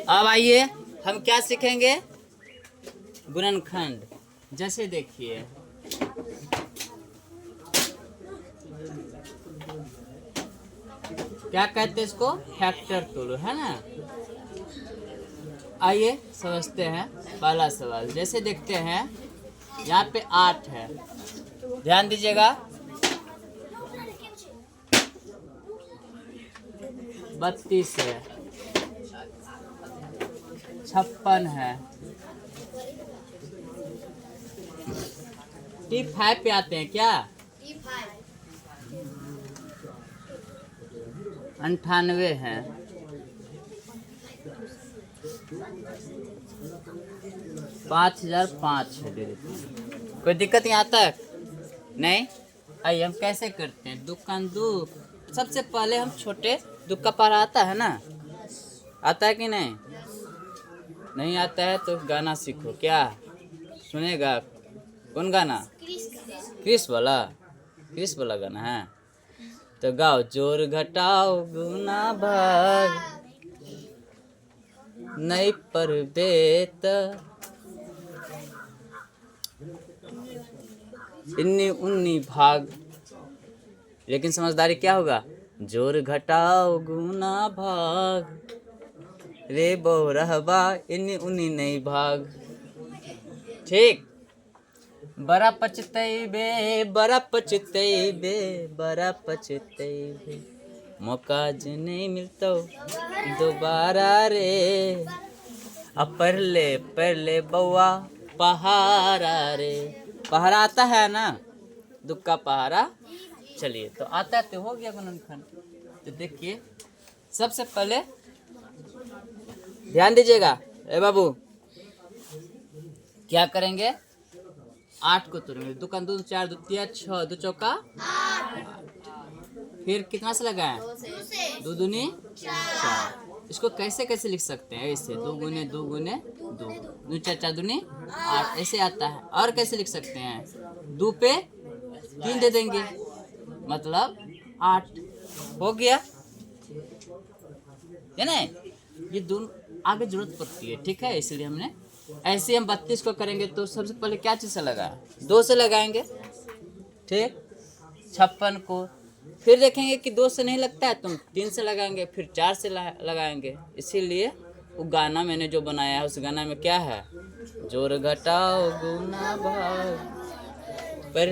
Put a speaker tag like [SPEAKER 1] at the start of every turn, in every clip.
[SPEAKER 1] अब आइए हम क्या सीखेंगे, गुणनखंड। जैसे देखिए क्या कहते हैं इसको, फैक्टर तोड़ो, है ना। आइए समझते हैं पहला सवाल। जैसे देखते हैं यहाँ पे 8 है, ध्यान दीजिएगा। 32 है, 56 है। T5 पे आते हैं क्या, 98 है, 5005 है। कोई दिक्कत यहाँ तक नहीं। आइए हम कैसे करते हैं, दुकान दो। सबसे पहले हम छोटे दुख का पारा आता है ना, आता है कि नहीं, नहीं आता है तो गाना सीखो। क्या सुनेगा, कौन गाना, क्रिस वाला गाना है तो गाओ। जोर घटाओ गुना भाग नहीं पर बेत, इन्नी उन्नी भाग। लेकिन समझदारी क्या होगा, जोर घटाओ गुना भाग रे बहु रहबा इन्नी उन्नी नहीं भाग। ठीक। बड़ा पछतैबे, बड़ा पछतैबे, बड़ा पछतैबे, मौका जो नहीं मिलता दोबारा रे। अब पढ़ ले बउआ पहाड़ा रे। पहाड़ा आता है ना, दुख का पहाड़ा। चलिए तो आता है तो हो गया गुणनखंड। तो देखिए सबसे पहले ध्यान दीजिएगा, ए बाबू क्या करेंगे, 8 को तोड़ेंगे। दुकान 2 4 2 3 6 2 चौका 8। फिर कितना से लगाएं, 2 दूनी 4। इसको कैसे कैसे लिख सकते हैं, ऐसे 2 गुने 2 गुने 2, 2 4 4 दूनी 8, ऐसे आता है। और कैसे लिख सकते हैं, 2 पे 3 दे देंगे मतलब 8 हो गया, है ना। ये दोनों आगे जरूरत पड़ती है, ठीक है, इसलिए हमने ऐसे। हम 32 को करेंगे तो सबसे पहले क्या चीज़ से लगाएं, 2 से लगाएंगे, ठीक। 56 को फिर देखेंगे कि 2 से नहीं लगता है तो 3 से लगाएंगे, फिर 4 से लगाएंगे। इसीलिए वो गाना मैंने जो बनाया है, उस गाना में क्या है, जोर घटाओ गुना भाग पढ़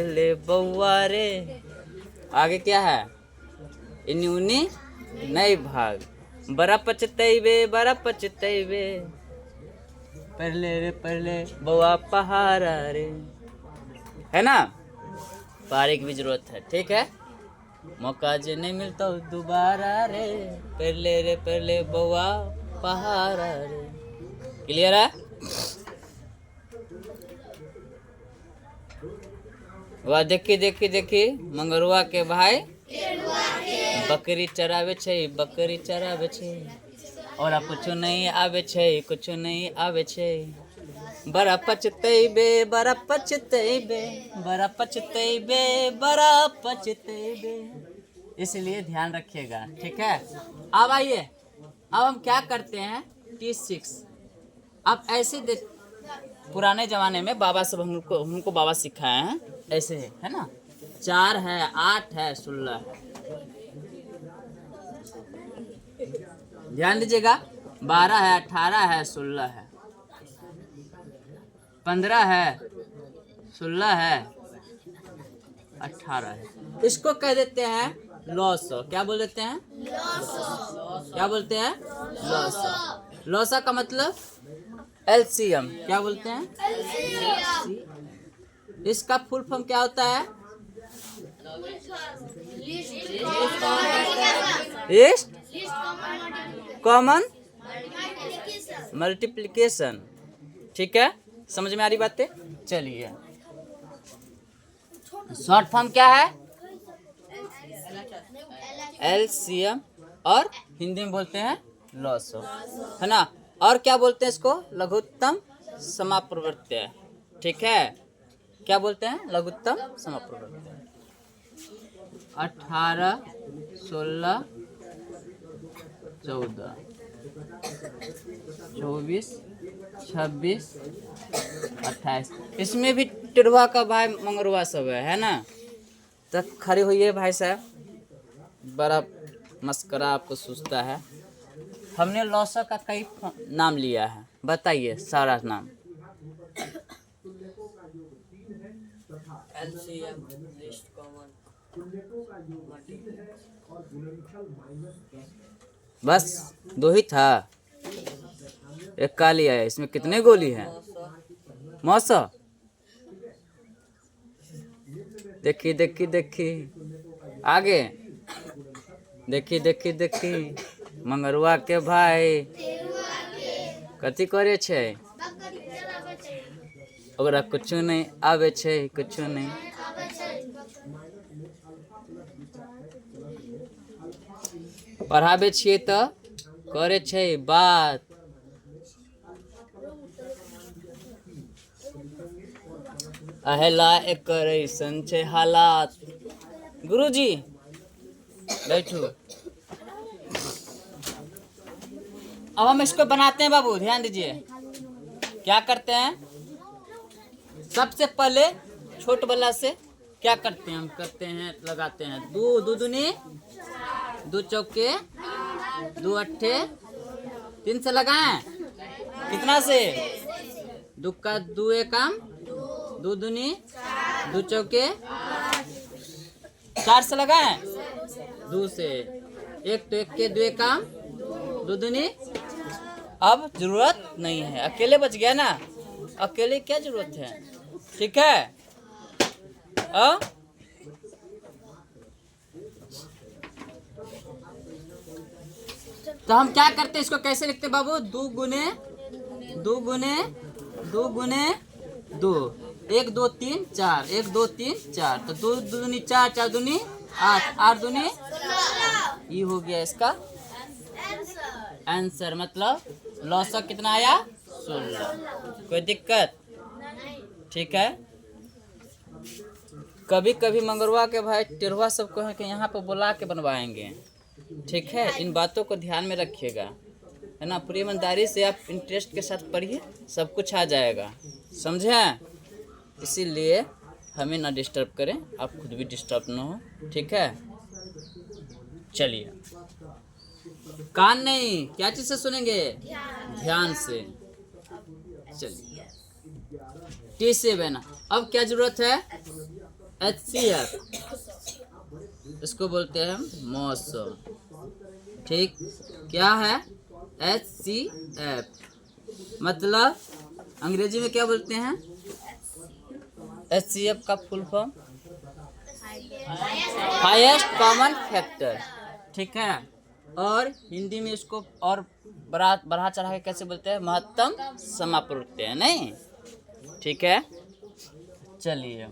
[SPEAKER 1] ले बउआ रे। आगे क्या है, इन्नी उन्नी नहीं भाग, बड़ा पछतैबे, बड़ा पछतैबे, पढ़ ले बउआ पहाड़ा रे, है ना। पारे की भी जरूरत है, ठीक है। मौका जो नहीं मिलता दोबारा रे, पढ़ ले बउआ पहाड़ा रे। क्लियर है। वह देखी मंगरुआ के भाई बकरी चरावे छे, बकरी चरावे छे, और कुछ नहीं आवे छे, कुछ नहीं आवे छे। बड़ा पछतैबे, बड़ा पछतैबे, बड़ा पछतैबे, बड़ा पछतैबे। इसलिए ध्यान रखिएगा, ठीक है। अब आइए, अब हम क्या करते हैं, T6। अब ऐसे देख, पुराने जमाने में बाबा सब हमको बाबा सिखाए हैं, ऐसे है ना। 4 है, 8 है, 16 है। ध्यान दीजिएगा, 12 है, 18 है, 16 है, 15 है, 16 है, 18 है। इसको कह देते हैं लॉसा। क्या बोल देते हैं, क्या बोलते हैं, लॉसा। लॉसा का मतलब LCM। क्या बोलते हैं, इसका फुल फॉर्म क्या होता है, लिस्ट कॉमन मल्टीप्लिकेशन, ठीक है। समझ में आ रही बातें। चलिए शॉर्ट फॉर्म क्या है, LCM, और हिंदी में बोलते हैं लॉसा, है ना। और क्या बोलते हैं इसको, लघुत्तम समाप्रवर्त्य, ठीक है। क्या बोलते हैं, लघुत्तम समाप्रवर्त्य। 18 16 14 24, 26, 28। इसमें भी टेढ़वा का भाई मंगरवा सब है ना। तो खड़े होइए भाई साहब, बड़ा मस्करा आपको सूझता है। हमने लौसा का कई नाम लिया है, बताइए सारा नाम। बस 2 ही था, एक का लिया है। इसमें कितने गोली हैं? मौसा देखी देखी देखी, आगे देखी देखी देखी, मंगरुआ के भाई कथी करे छे? ओकरा कुछ नहीं आवे छे, कुछ नहीं। पढ़ाबे छिए तो करे छे बात। अहेला एकर ऐसन छे हालात। गुरुजी बैठो। अब हम इसको बनाते हैं बाबू, ध्यान दीजिए। क्या करते हैं? सबसे पहले छोट वाला से क्या करते हैं? हम करते हैं, लगाते हैं 2 2 दूनी 2 चौके 2 अट्ठे 3 से लगाएं। कितना से? 2 का 2 एकम 2 दूनी 2 चौके 4 से लगाएं। 2 से 1 तो 1 के 2 एकम 2 दूनी। अब जरूरत नहीं है, अकेले बच गया ना, अकेले क्या जरूरत है? ठीक है। तो हम क्या करते हैं, इसको कैसे लिखते हैं बाबू? 2 गुने 2 गुने 2 गुने 2, 1 2 3 4, 1 2 3 4। तो 2 दूनी 4, 4 दूनी 8, 8 दूनी। ये हो गया इसका आंसर। मतलब लौसा कितना आया? 16। कोई दिक्कत? ठीक है। कभी कभी मंगरुआ के भाई टेढ़वा सबको है कि यहाँ पर बुला के बनवाएंगे। ठीक है, इन बातों को ध्यान में रखिएगा, है ना। पूरी ईमानदारी से आप इंटरेस्ट के साथ पढ़िए, सब कुछ आ जाएगा, समझे। इसीलिए हमें ना डिस्टर्ब करें, आप खुद भी डिस्टर्ब ना हो। ठीक है, चलिए। कान नहीं, क्या चीज से सुनेंगे? ध्यान से। चलिए, टी से बना। अब क्या जरूरत है? HCF, इसको बोलते हैं मौसम। ठीक, क्या है? HCF मतलब अंग्रेजी में क्या बोलते हैं? HCF का full form highest common factor. ठीक है, और हिंदी में इसको और बढ़ा चढ़ा के कैसे बोलते हैं? महत्तम समापूर्ति है, नहीं? ठीक है, चलिए।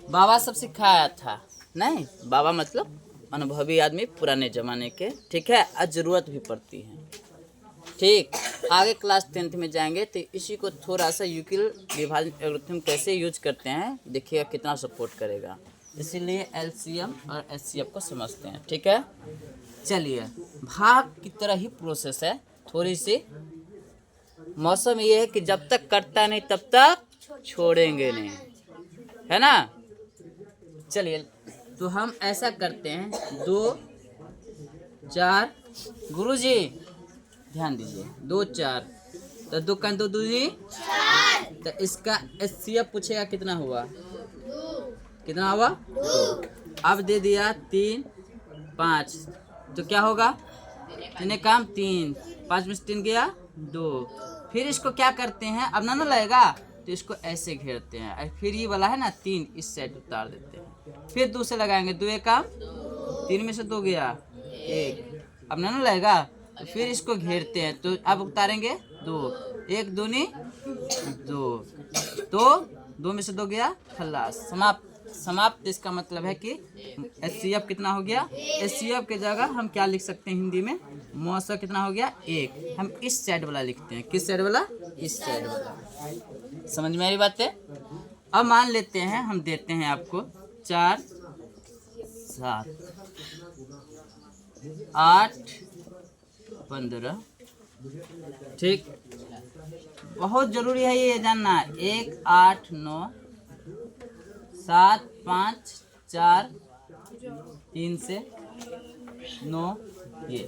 [SPEAKER 1] बाबा सब सिखाया था, नहीं? बाबा मतलब अनुभवी आदमी, पुराने जमाने के। ठीक है, आज जरूरत भी पड़ती है। ठीक, आगे क्लास 10th में जाएंगे तो इसी को थोड़ा सा यूक्लिड विभाजन एल्गोरिथम कैसे यूज करते हैं देखिएगा, कितना सपोर्ट करेगा। इसीलिए LCM और HCF को समझते हैं। ठीक है, चलिए। भाग की तरह ही प्रोसेस है थोड़ी सी। मौसम ये है कि जब तक करता नहीं तब तक छोड़ेंगे नहीं, है ना। चलिए, तो हम ऐसा करते हैं 2 4। गुरुजी ध्यान दीजिए, 2 4 तो 2 का 2 दूनी 4। तो इसका HCF पूछेगा कितना हुआ? कितना हुआ? 2। अब दे दिया 3 5, तो क्या होगा? 3 काम 3, 5 में से 3 गया 2। फिर इसको क्या करते हैं? अब ना लगेगा तो इसको ऐसे घेरते हैं। फिर ये वाला है ना 3, इस साइड उतार देते हैं। फिर 2 से लगाएंगे, 2 1 काम 3 में से 2 गया 1। अब ना लगेगा तो फिर इसको घेरते हैं। तो अब उतारेंगे 2, 1 दूनी 2, तो 2 में से 2 गया, खल्लास, समाप्त। समाप्त इसका मतलब है कि HCF कितना हो गया? HCF के जगह हम क्या लिख सकते हैं हिंदी में? मौसम कितना हो गया? 1। हम इस साइड वाला लिखते हैं। किस साइड वाला? इस साइड वाला। समझ में आई बात है? अब मान लेते हैं हम देते हैं आपको 4 7 8 15। ठीक, बहुत जरूरी है ये जानना। 1 8 9 7 5 4 3 से 9 ये।